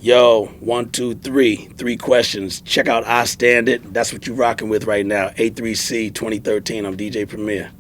Yo, 1, 2, 3, 3 questions. Check out iStandards. That's what you're rocking with right now. A3C 2013. I'm DJ Premier.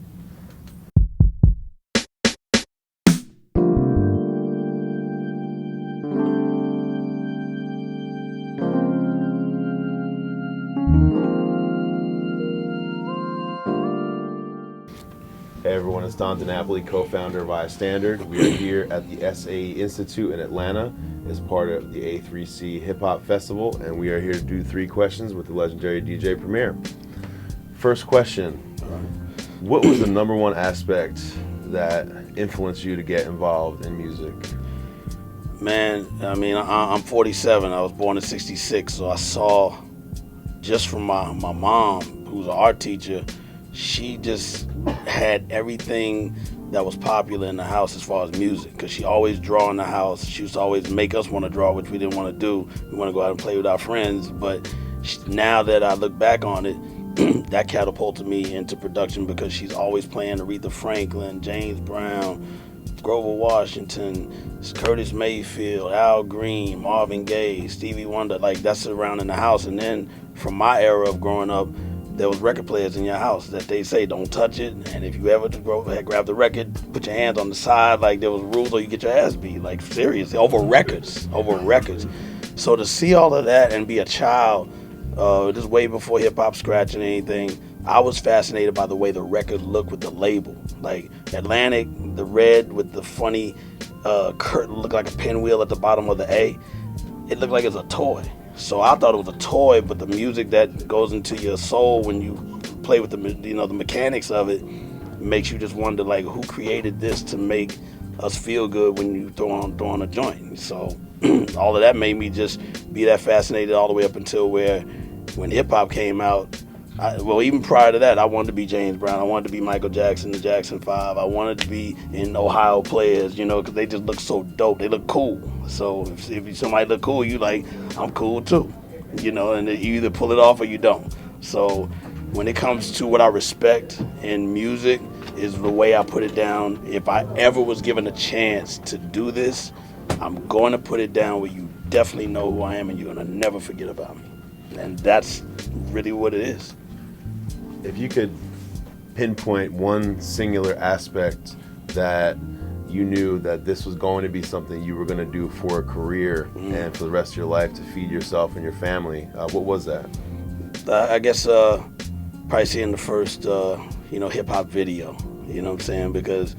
Hey everyone, it's Don Di Napoli, co-founder of iStandards. We are here at the SAE Institute in Atlanta as part of the A3C Hip Hop Festival, and we are here to do 3 questions with the legendary DJ Premier. First question, what was the number one aspect that influenced you to get involved in music? Man, I mean, I'm 47. I was born in 66, so I saw just from my mom, who's an art teacher, she just had everything that was popular in the house as far as music, because she always draw in the house. She used to always make us want to draw, which we didn't want to do. We want to go out and play with our friends, but now that I look back on it, that catapulted me into production, because she's always playing Aretha Franklin, James Brown, Grover Washington, Curtis Mayfield, Al Green, Marvin Gaye, Stevie Wonder. Like, that's around in the house. And then from my era of growing up, there was record players in your house that they say don't touch it, and if you ever grab the record, put your hands on the side. Like, there was rules, or you get your ass beat. Like, seriously, over records. So to see all of that and be a child, this way before hip hop scratching anything, I was fascinated by the way the record looked with the label. Like Atlantic, the red with the funny curtain looked like a pinwheel at the bottom of the A. It looked like it was a toy. So I thought it was a toy, but the music that goes into your soul when you play with the mechanics of it makes you just wonder, like, who created this to make us feel good when you throw on a joint. So all of that made me just be that fascinated all the way up until when hip hop came out. Even prior to that, I wanted to be James Brown. I wanted to be Michael Jackson, the Jackson 5. I wanted to be in Ohio Players, because they just look so dope. They look cool. So if somebody look cool, you like, I'm cool too, and you either pull it off or you don't. So when it comes to what I respect in music is the way I put it down. If I ever was given a chance to do this, I'm going to put it down where you definitely know who I am and you're going to never forget about me. And that's really what it is. If you could pinpoint one singular aspect that you knew that this was going to be something you were going to do for a career and for the rest of your life to feed yourself and your family, what was that? I guess probably seeing the first, hip-hop video, you know what I'm saying? Because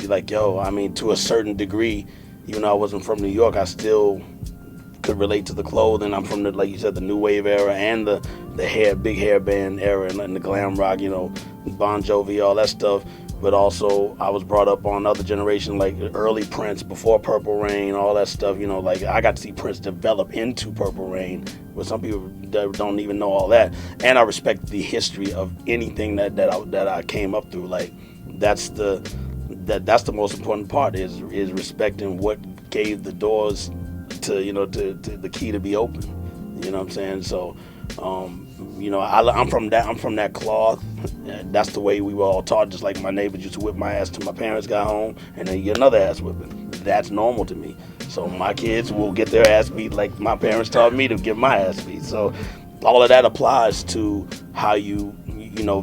you're like, to a certain degree, even though I wasn't from New York, I still could relate to the clothing. I'm from like you said, the new wave era and the big hair band era and the glam rock, Bon Jovi, all that stuff. But also I was brought up on other generation, like early Prince, before Purple Rain, all that stuff. Like I got to see Prince develop into Purple Rain, where some people don't even know all that. And I respect the history of anything that I came up through. Like that's the most important part is respecting what gave the doors to the key to be open. You know what I'm saying? So I'm from that cloth. That's the way we were all taught. Just like my neighbors used to whip my ass till my parents got home, and then you get another ass whipping. That's normal to me. So my kids will get their ass beat like my parents taught me to get my ass beat. So all of that applies to how you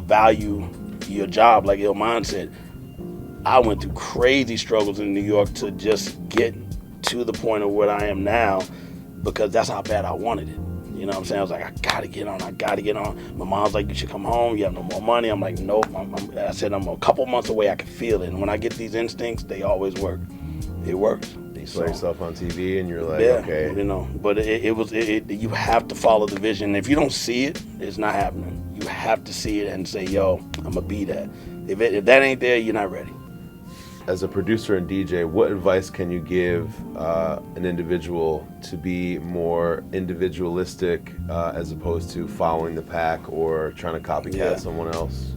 value your job. Like Ilman said, I went through crazy struggles in New York to just get to the point of where I am now, because that's how bad I wanted it. You know what I'm saying? I was like, I gotta get on. My mom's like, you should come home, you have no more money. I'm like, nope. I said, I'm a couple months away, I can feel it. And when I get these instincts, they always work. It works. You saw yourself on TV and you're like, yeah, okay. But you have to follow the vision. If you don't see it, it's not happening. You have to see it and say, yo, I'm gonna be that. If that ain't there, you're not ready. As a producer and DJ, what advice can you give an individual to be more individualistic as opposed to following the pack or trying to copycat someone else?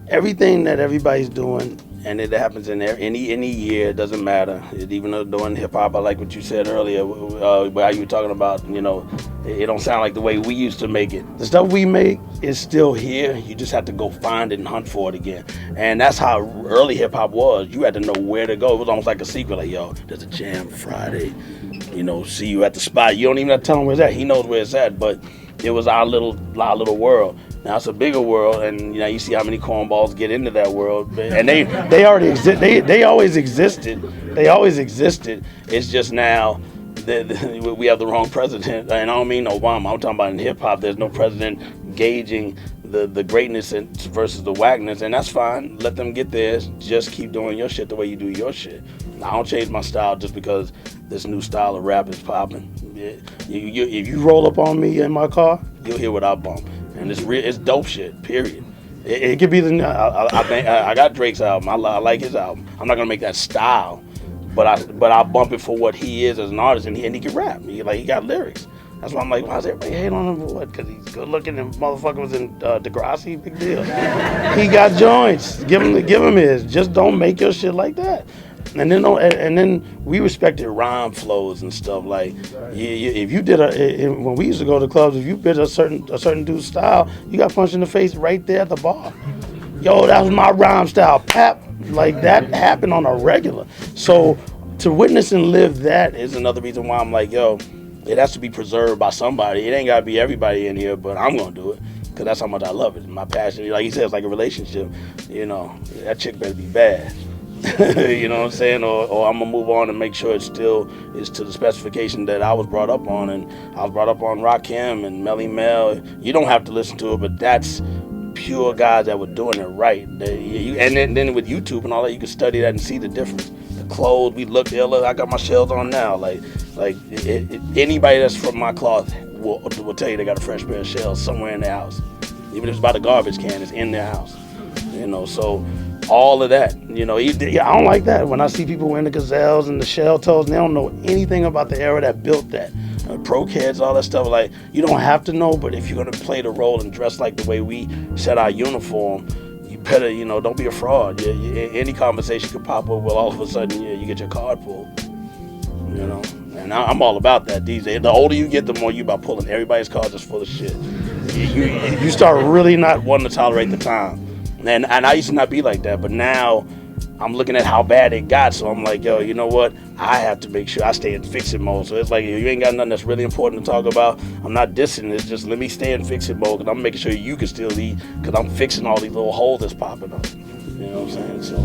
Everything that everybody's doing and it happens in there any year. It doesn't matter. Even though doing hip hop, I like what you said earlier. While you were talking about, it don't sound like the way we used to make it. The stuff we make is still here. You just have to go find it and hunt for it again. And that's how early hip hop was. You had to know where to go. It was almost like a secret. Like, yo, there's a jam Friday. See you at the spot. You don't even have to tell him where it's at. He knows where it's at. But it was our little world. Now it's a bigger world, and you see how many cornballs get into that world, and they already exist. They always existed. They always existed. It's just now that we have the wrong president, and I don't mean Obama. I'm talking about in hip hop. There's no president gauging the greatness versus the whackness, and that's fine. Let them get theirs. Just keep doing your shit the way you do your shit. I don't change my style just because this new style of rap is popping. If you roll up on me in my car, you'll hear what I bump. And it's dope shit, period. It could be I got Drake's album. I like his album. I'm not gonna make that style, but I bump it for what he is as an artist, and he can rap. He got lyrics. That's why I'm like, why is everybody hating on him for what? Because he's good looking and motherfucker was in Degrassi, big deal. He got joints. Give him his. Just don't make your shit like that. And then we respected rhyme flows and stuff. Like, if you did when we used to go to clubs, if you did a certain dude's style, you got punched in the face right there at the bar. Yo, that was my rhyme style. Pap, like that happened on a regular. So to witness and live that is another reason why I'm like, yo, it has to be preserved by somebody. It ain't gotta be everybody in here, but I'm gonna do it because that's how much I love it. My passion, like he said, it's like a relationship. That chick better be bad. You know what I'm saying? Or I'm gonna move on and make sure it still is to the specification that I was brought up on. And I was brought up on Rakim and Melly Mel. You don't have to listen to it, but that's pure guys that were doing it right. And then with YouTube and all that, you can study that and see the difference. The clothes, we look iller. I got my shells on now. Anybody that's from my cloth will tell you they got a fresh pair of shells somewhere in their house. Even if it's by the garbage can, it's in their house. So all of that, I don't like that when I see people wearing the gazelles and the shell toes and they don't know anything about the era that built that. Pro kids, all that stuff. Like, you don't have to know, but if you're gonna play the role and dress like the way we set our uniform, you better, don't be a fraud. Any conversation could pop up. Well, all of a sudden, you get your card pulled. And I'm all about that these days. The older you get, the more you about pulling everybody's cards is full of shit. You start really not wanting to tolerate the time. And I used to not be like that, but now I'm looking at how bad it got, so I'm like, yo, you know what? I have to make sure I stay in fix-it mode. So it's like, if you ain't got nothing that's really important to talk about, I'm not dissing. It's just let me stay in fix-it mode, because I'm making sure you can still eat, because I'm fixing all these little holes that's popping up. You know what I'm saying? So